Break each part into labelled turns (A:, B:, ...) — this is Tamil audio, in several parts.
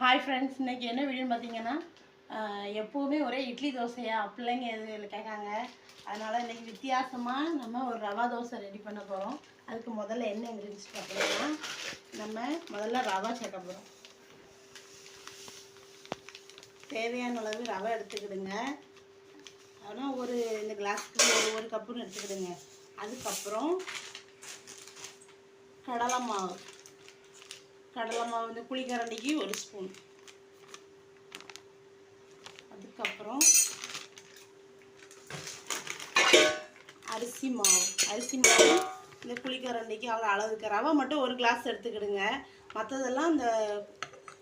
A: ஹாய் ஃப்ரெண்ட்ஸ், இன்றைக்கி என்ன வீடியோன்னு பார்த்தீங்கன்னா, எப்போவுமே ஒரே இட்லி தோசையா பிள்ளைங்க எது கேட்காங்க. அதனால் இன்றைக்கி வித்தியாசமாக நம்ம ஒரு ரவா தோசை ரெடி பண்ண போகிறோம். அதுக்கு முதல்ல என்ன இன்க்ரீடியன்ஸ் பார்த்தீங்கன்னா, நம்ம முதல்ல ரவா சேர்க்க போகிறோம். தேவையான அளவு ரவை எடுத்துக்கிடுங்க. ஆனால் இந்த கிளாஸுக்கு ஒரு கப்புன்னு எடுத்துக்கிடுங்க. அதுக்கப்புறம் கடலை மாவு வந்து புளிக்கரண்டிக்கு 1 ஸ்பூன். அதுக்கப்புறம் அரிசி மாவு இந்த புளிக்கரண்டிக்கு அவ்வளோ அளவுக்கு. ரவை மட்டும் 1 கிளாஸ் எடுத்துக்கிடுங்க. மற்றதெல்லாம் இந்த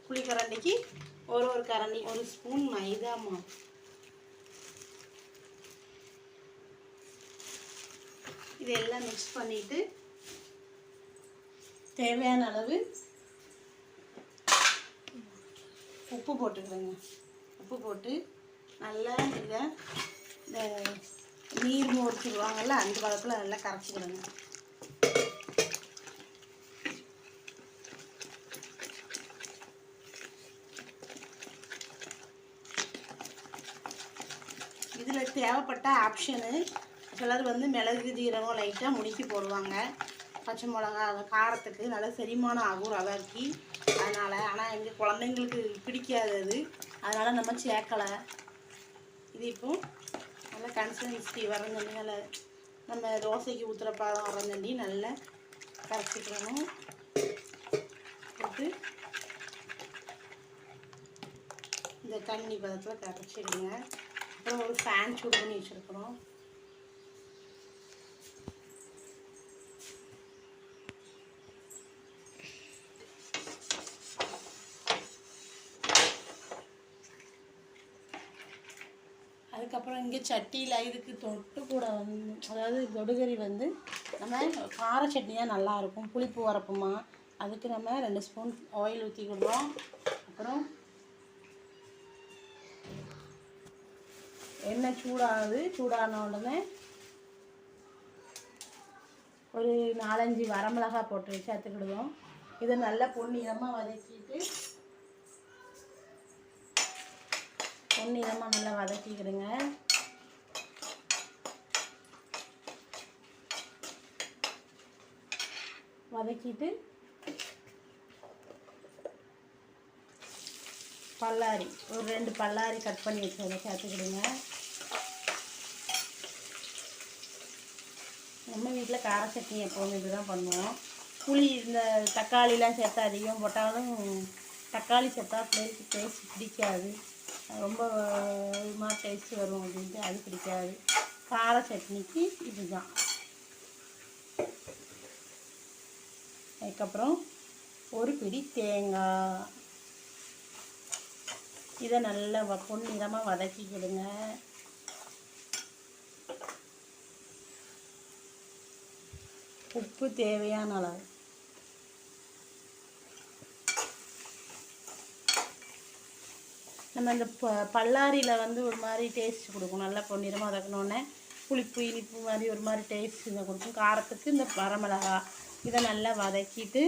A: புளிக்கரண்டிக்கு ஒரு கரண்டி 1 ஸ்பூன் மைதா மாவு. இதெல்லாம் மிக்ஸ் பண்ணிவிட்டு தேவையான அளவு உப்பு போட்டுக்கிடுங்க. உப்பு போட்டு நல்லா இதை இந்த நீர் மோர் சொல்லுவாங்கள்ல, அந்த பதத்தில் நல்லா கரைச்சிக்கிடுங்க. இதில் தேவைப்பட்ட ஆப்ஷனு சிலர் மிளகு ஜீரகம் லைட்டாக முடுக்கி போடுவாங்க. பச்சை மிளகா காரத்துக்கு நல்லா செரிமானம் ஆகும் ரவைக்கு. அதனால் ஆனால் எங்கள் குழந்தைங்களுக்கு பிடிக்காது அது, அதனால் நம்ம சேர்க்கலை. இது இப்போ நல்லா கன்சிஸ்டன்சி வரந்தண்டி, நல்லா நம்ம தோசைக்கு ஊற்றுற பாதம் வரந்தண்டி நல்லா கரைச்சிக்கணும். போட்டு இந்த தண்ணி பதத்தில் கரைச்சிடுங்க. அப்புறம் ஒரு ஃபேன் சூடு பண்ணி வச்சுருக்குறோம். அதுக்கப்புறம் இங்கே சட்டியில் இதுக்கு தொட்டு கூட அதாவது தொடுகறி நம்ம கார சட்னியாக நல்லாயிருக்கும், புளிப்பு உரப்புமா. அதுக்கு நம்ம 2 ஸ்பூன் ஆயில் ஊற்றிக்கிடுறோம். அப்புறம் எண்ணெய் சூடான உடனே ஒரு 4-5 வரமிளகா போட்டு சேர்த்துக்கிடுவோம். இதை நல்லா பொன்னிறமாக நல்லா வதக்கிக்கிடுங்க. வதக்கிட்டு பல்லாரி ஒரு 2 பல்லாரி கட் பண்ணி வச்சதை சேர்த்துக்கிடுங்க. நம்ம வீட்டில் கார சட்னி எப்போவுமே இது தான் பண்ணுவோம். புளி இந்த தக்காளிலாம் சேர்த்தா அதிகம் போட்டாலும் தக்காளி சேர்த்தா பிள்ளைக்கு டேஸ்ட் பிடிக்காது, ரொம்ப இதுமாக டேஸ்ட் வரும் அப்படின்ட்டு அது பிடிக்காது. கார சட்னிக்கு இதுதான். அதுக்கப்புறம் ஒரு பிடி தேங்காய், இதை நல்லா பொன்னிறமாக வதக்கிக்கிடுங்க. உப்பு தேவையான அளவு. நம்ம இந்த பல்லாரியில் ஒரு மாதிரி டேஸ்ட் கொடுக்கும். நல்லா பொன்னிறமாக வதக்கினோடனே புளிப்பு இனிப்பு மாதிரி ஒரு மாதிரி டேஸ்ட் இதை கொடுக்கும். காரத்துக்கு இந்த வரமிளகா இதை நல்லா வதக்கிட்டு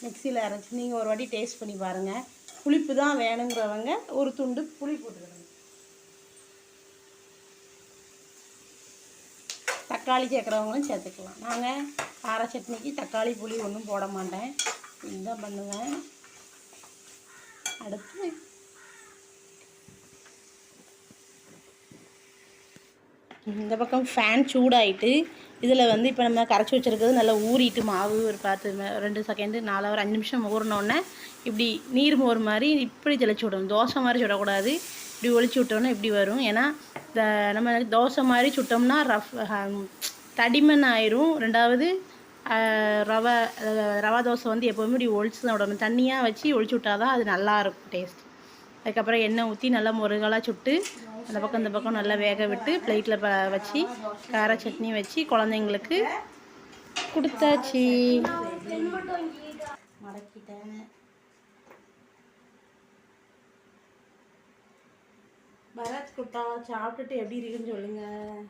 A: மிக்சியில் அரைச்சி நீங்கள் ஒரு வாட்டி டேஸ்ட் பண்ணி பாருங்கள். புளிப்பு தான் வேணுங்கிறவங்க ஒரு துண்டு புளி போட்டுக்கிடுங்க. தக்காளி சேர்க்குறவங்களும் சேர்த்துக்கலாம். நாங்கள் கார சட்னிக்கு தக்காளி புளி ஒன்றும் போட மாட்டேன், இதுதான் பண்ணுவேன். அடுத்து இந்த பக்கம் ஃபேன் சூடாகிட்டு இதில் இப்போ நம்ம கரைச்சி வச்சுருக்கிறது நல்லா ஊறிட்டு மாவு ஒரு 2 செகண்டு 4 ஒரு 5 நிமிஷம் ஊறினோடனே இப்படி நீர் மோர் மாதிரி இப்படி தெளிச்சு விடணும். தோசை மாதிரி சுடக்கூடாது, இப்படி ஒழிச்சு விட்டோன்னா இப்படி வரும். ஏன்னா நம்ம தோசை மாதிரி சுட்டோம்னா தடிமன் ஆயிரும். ரெண்டாவது ரவா தோசை எப்போவுமே இப்படி ஒழிச்சு தான் விடணும். தண்ணியாக வச்சு ஒழிச்சு விட்டா தான் அது நல்லாயிருக்கும் டேஸ்ட். அதுக்கப்புறம் எண்ணெய் ஊற்றி நல்லா முருகலாக சுட்டு அந்த பக்கம் இந்த பக்கம் நல்லா வேக விட்டு பிளேட்டில் வச்சு கார சட்னி வச்சு குழந்தைங்களுக்கு கொடுத்தாச்சு. மடக்கிட்டேன். பரத் குட்டா சாப்பிட்டுட்டு எப்படி இருக்குன்னு சொல்லுங்கள்.